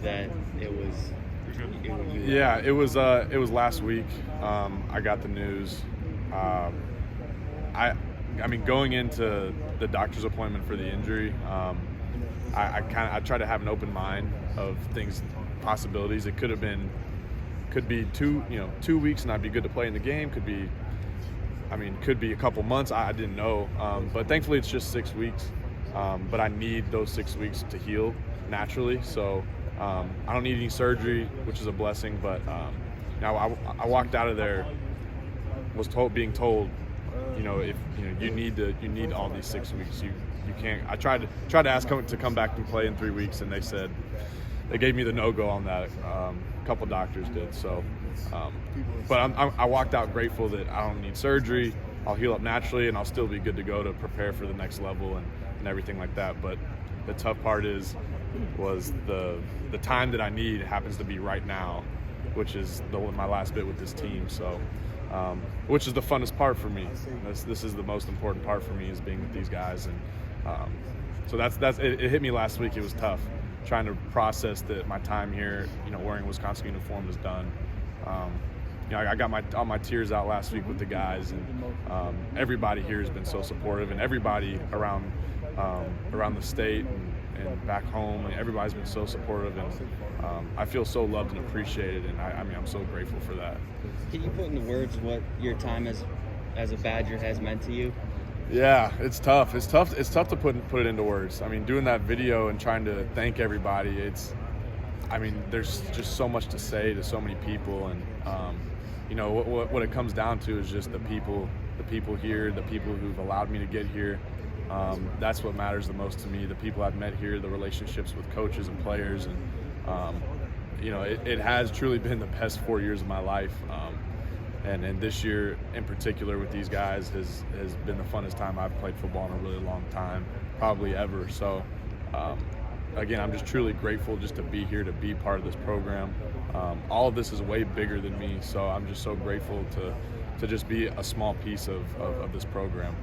that it was? Yeah, it was last week. I got the news. I mean, going into the doctor's appointment for the injury, I try to have an open mind of things, possibilities. It could be 2 weeks and I'd be good to play in the game. Could be a couple months. I didn't know, but thankfully it's just 6 weeks. But I need those 6 weeks to heal naturally. So I don't need any surgery, which is a blessing. But now I walked out of there, being told, if you need all these 6 weeks. You can't. I tried to ask them to come back and play in 3 weeks, and they gave me the no-go on that. A couple doctors did. So, but I walked out grateful that I don't need surgery. I'll heal up naturally, and I'll still be good to go to prepare for the next level and everything like that. But the tough part was the time that I need happens to be right now, which is my last bit with this team. So, which is the funnest part for me. This is the most important part for me, is being with these guys. And so it hit me last week. It was tough trying to process that my time here, wearing a Wisconsin uniform is done. I got all my tears out last week with the guys, and everybody here has been so supportive, and everybody around the state and back home, and everybody's been so supportive, and I feel so loved and appreciated, and I'm so grateful for that. Can you put into words what your time as a Badger has meant to you? Yeah, it's tough. It's tough to put it into words. I mean, doing that video and trying to thank everybody, there's just so much to say to so many people, and what it comes down to is just the people here, the people who've allowed me to get here. That's what matters the most to me. The people I've met here, the relationships with coaches and players, and it has truly been the best 4 years of my life. And this year in particular with these guys has been the funnest time I've played football in a really long time, probably ever. So again, I'm just truly grateful just to be here, to be part of this program. All of this is way bigger than me, so I'm just so grateful to just be a small piece of this program.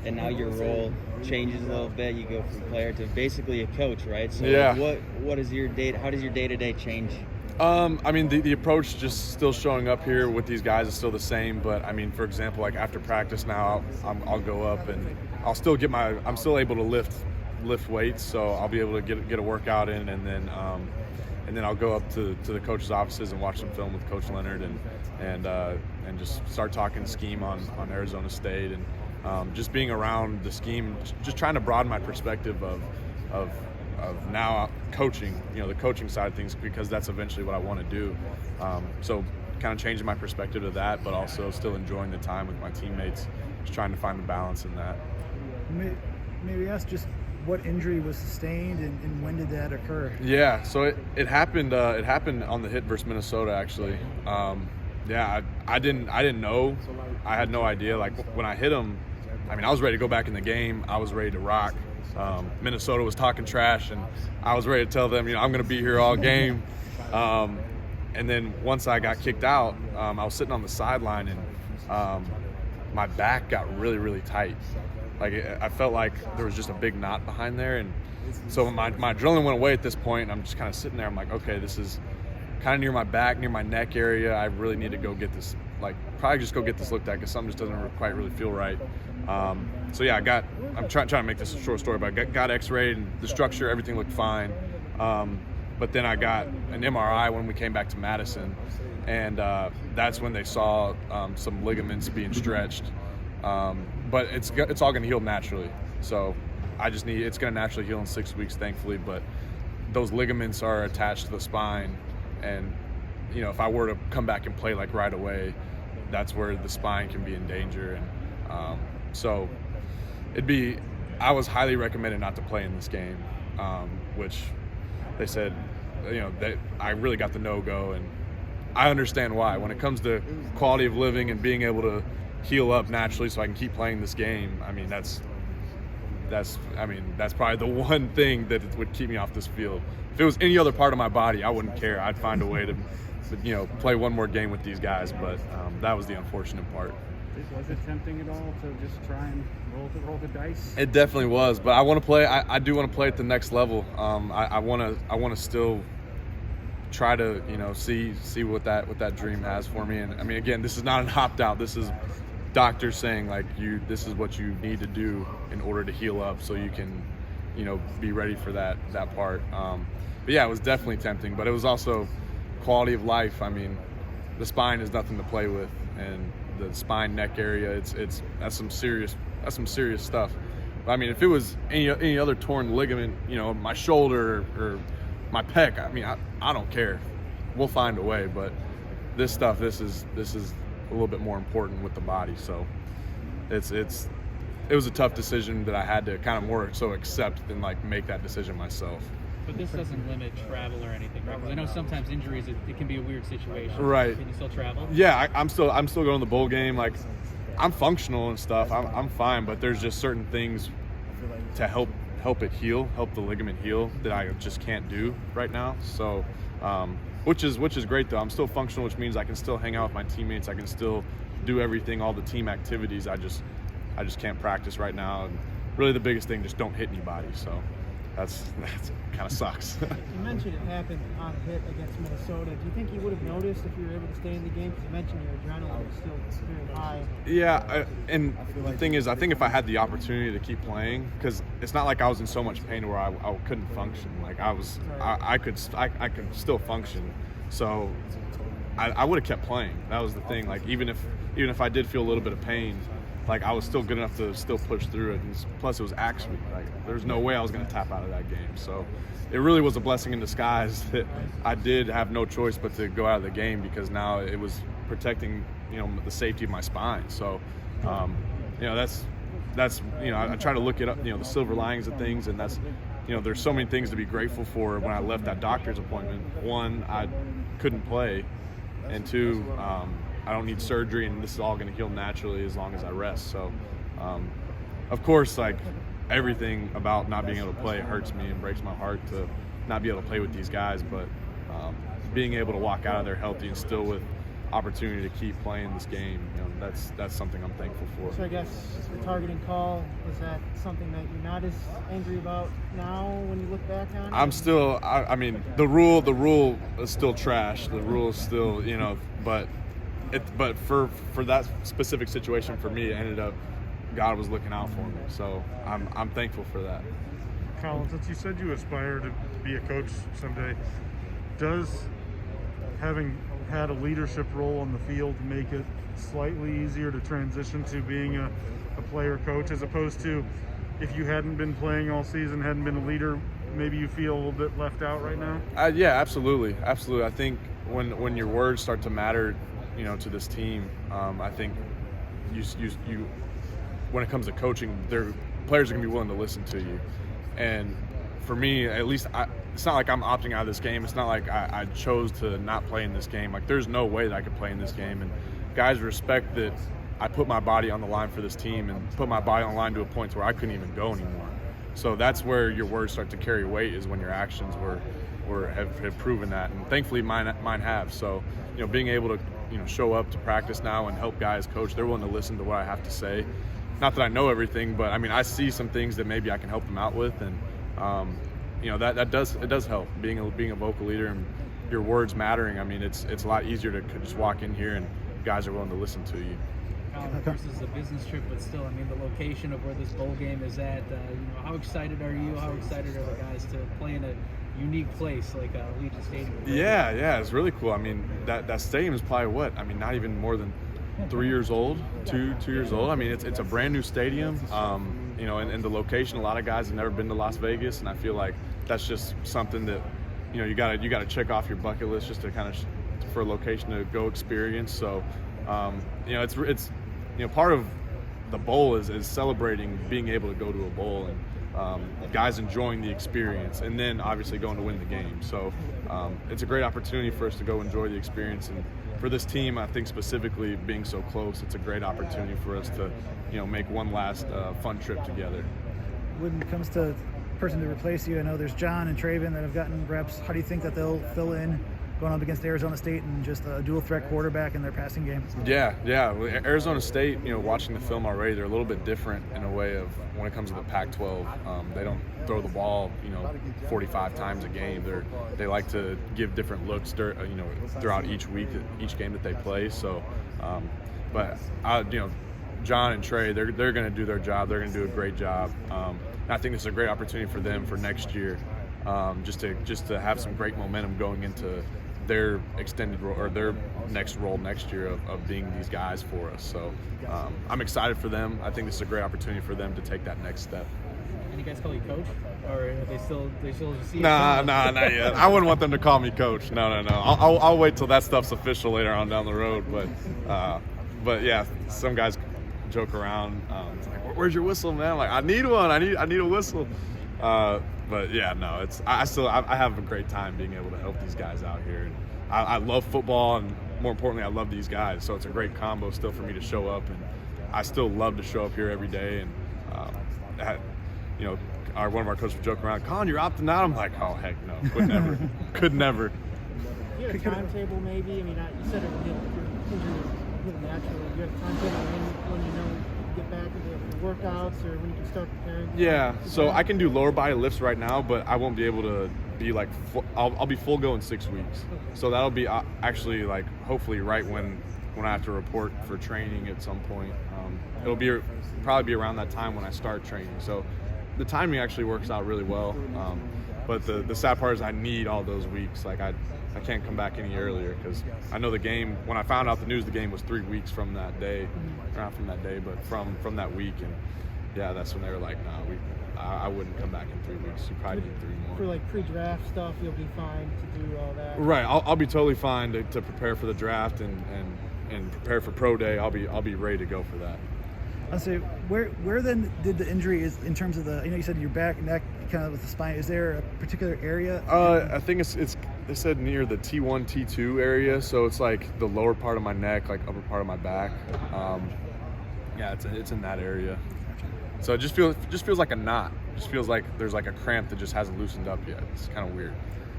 And now your role changes a little bit. You go from player to basically a coach, right? So yeah. What is your day? How does your day-to-day change? The approach just still showing up here with these guys is still the same. But for example, like after practice now, I'll go up and I'll still I'm still able to lift weights, so I'll be able to get a workout in, and then I'll go up to the coaches' offices and watch some film with Coach Leonard and just start talking scheme on Arizona State, and just being around the scheme, just trying to broaden my perspective of now coaching, the coaching side of things, because that's eventually what I want to do. So kind of changing my perspective of that, but also still enjoying the time with my teammates, just trying to find the balance in that. Maybe ask just what injury was sustained and when did that occur? Yeah, so it happened on the hit versus Minnesota, actually. I didn't know. I had no idea. Like when I hit him, I was ready to go back in the game. I was ready to rock. Minnesota was talking trash, and I was ready to tell them, I'm going to be here all game. And then once I got kicked out, I was sitting on the sideline, and my back got really, really tight. I felt like there was just a big knot behind there, and so my adrenaline went away at this point, and I'm just kind of sitting there. I'm like, okay, this is kind of near my back, near my neck area. I really need to go get this, probably just go get this looked at, because something just doesn't quite really feel right. So yeah, I'm trying to make this a short story, but I got x-rayed, and the structure, everything looked fine. But then I got an MRI when we came back to Madison, and that's when they saw some ligaments being stretched. But it's all going to heal naturally. So it's going to naturally heal in 6 weeks, thankfully. But those ligaments are attached to the spine, and if I were to come back and play right away, that's where the spine can be in danger. And so I was highly recommended not to play in this game, which they said, I really got the no-go, and I understand why. When it comes to quality of living and being able to heal up naturally so I can keep playing this game, that's probably the one thing that would keep me off this field. If it was any other part of my body, I wouldn't care. I'd find a way to play one more game with these guys, but that was the unfortunate part. Was it tempting at all to just try and roll the dice? It definitely was, but I want to play. I do want to play at the next level. I want to still try to, see what that dream has for me. And I mean, again, this is not an opt-out. This is doctors saying like, this is what you need to do in order to heal up so you can, be ready for that part. But yeah, it was definitely tempting, but it was also quality of life. I mean, the spine is nothing to play with, and the spine neck area, that's some serious stuff. But, I mean, if it was any other torn ligament, my shoulder or my pec, I mean, I don't care. We'll find a way. But this is a little bit more important with the body. So it was a tough decision that I had to kind of more so accept than like make that decision myself. But this doesn't limit travel or anything, right? Because I know sometimes injuries, it can be a weird situation. Right. Can you still travel? Yeah, I'm still going to the bowl game. Like, I'm functional and stuff. I'm fine, but there's just certain things to help it heal, help the ligament heal that I just can't do right now. So, which is great though. I'm still functional, which means I can still hang out with my teammates. I can still do everything, all the team activities. I just can't practice right now. And really, the biggest thing, just don't hit anybody. So. That's kind of sucks. You mentioned it happened on a hit against Minnesota. Do you think you would have noticed if you were able to stay in the game? Because you mentioned your adrenaline was still very high. Yeah, and the thing is, I think if I had the opportunity to keep playing, because it's not like I was in so much pain where I couldn't function. Like I could still function. So I would have kept playing. That was the thing. Like even if I did feel a little bit of pain, like I was still good enough to still push through it, and plus it was actually like there's no way I was going to tap out of that game. So it really was a blessing in disguise that I did have no choice but to go out of the game, because now it was protecting the safety of my spine. So that's I try to look at the silver linings of things, and that's there's so many things to be grateful for when I left that doctor's appointment. One, I couldn't play, and two, I don't need surgery, and this is all going to heal naturally as long as I rest. So, of course, like everything about not being able to play hurts me and breaks my heart to not be able to play with these guys. But being able to walk out of there healthy and still with opportunity to keep playing this game, that's something I'm thankful for. So I guess the targeting call, is that something that you're not as angry about now when you look back on it? I'm still. I mean, the rule is still trash. The rule is still, but. But for that specific situation for me, it ended up God was looking out for me. So I'm thankful for that. Collin, since you said you aspire to be a coach someday, does having had a leadership role on the field make it slightly easier to transition to being a player coach, as opposed to if you hadn't been playing all season, hadn't been a leader, maybe you feel a little bit left out right now? Yeah, absolutely. I think when your words start to matter, to this team, I think you when it comes to coaching, players are going to be willing to listen to you. And for me, at least, it's not like I'm opting out of this game. It's not like I chose to not play in this game. Like, there's no way that I could play in this game. And guys respect that I put my body on the line for this team and put my body on the line to a point where I couldn't even go anymore. So that's where your words start to carry weight, is when your actions have proven that. And thankfully mine have. So, being able to show up to practice now and help guys coach, they're willing to listen to what I have to say. Not that I know everything, but I mean, I see some things that maybe I can help them out with, and that does help, being a vocal leader and your words mattering. I mean, it's a lot easier to just walk in here and guys are willing to listen to you. Of course, this is a business trip, but still, I mean, the location of where this bowl game is at, how excited are you? How excited are the guys to play in a unique place like Legion Stadium? Yeah, it's really cool. I mean, that stadium is probably not even more than 3 years old, two years old. I mean, it's a brand new stadium. And the location, a lot of guys have never been to Las Vegas, and I feel like that's just something that you gotta check off your bucket list, just to kind of for a location to go experience. So it's part of the bowl is celebrating being able to go to a bowl, and guys enjoying the experience, and then obviously going to win the game. So it's a great opportunity for us to go enjoy the experience, and for this team, I think specifically being so close, it's a great opportunity for us to make one last fun trip together. When it comes to person to replace you, I know there's John and Traven that have gotten reps. How do you think that they'll fill in going up against Arizona State and just a dual threat quarterback in their passing game. Yeah. Arizona State, watching the film already, they're a little bit different in a way of when it comes to the Pac-12. They don't throw the ball, 45 times a game. They like to give different looks, throughout each week, each game that they play. So, John and Trey, they're going to do their job. They're going to do a great job. And I think this is a great opportunity for them for next year, just to have some great momentum going into their extended role or their next role next year of being these guys for us. So I'm excited for them. I think this is a great opportunity for them to take that next step. And you guys call you coach, or are they still see? Nah, not yet. I wouldn't want them to call me coach. No. I'll wait till that stuff's official later on down the road. But yeah, some guys joke around. It's like, where's your whistle, man? I'm like, I need one. I need a whistle. But yeah, no, I have a great time being able to help these guys out here. And I love football, and more importantly, I love these guys. So it's a great combo still for me to show up, and I still love to show up here every day. And one of our coaches would joke around, Collin, you're opting out. I'm like, oh heck no, could never. Do you have a timetable maybe? I mean, you said you're natural. Do you have a timetable when you get back into the workouts or when you can start preparing? Yeah, so I can do lower body lifts right now, but I won't be able to be like I'll be full go in 6 weeks. So that'll be actually like hopefully right when I have to report for training at some point. It'll probably be around that time when I start training. So the timing actually works out really well. But the sad part is I need all those weeks. Like I can't come back any earlier because I know the game. When I found out the news, the game was 3 weeks from that day, not from that day, but from that week. And yeah, that's when they were like, no, I wouldn't come back in 3 weeks. You probably need 3 more. For like pre-draft stuff, you'll be fine to do all that. Right, I'll be totally fine to prepare for the draft and prepare for pro day. I'll be ready to go for that. I'll say, where then did the injury is in terms of you said your back, neck, kind of with the spine. Is there a particular area? I think it's they said near the T1, T2 area. So it's like the lower part of my neck, like upper part of my back. Yeah, it's in that area. So it just feels like a knot. It just feels like there's like a cramp that just hasn't loosened up yet. It's kind of weird.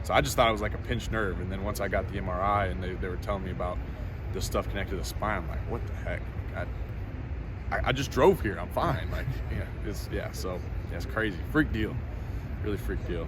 So I just thought it was like a pinched nerve. And then once I got the MRI and they were telling me about the stuff connected to the spine, I'm like, what the heck? I just drove here. I'm fine. Like, it's crazy. Freak deal. Really freak deal.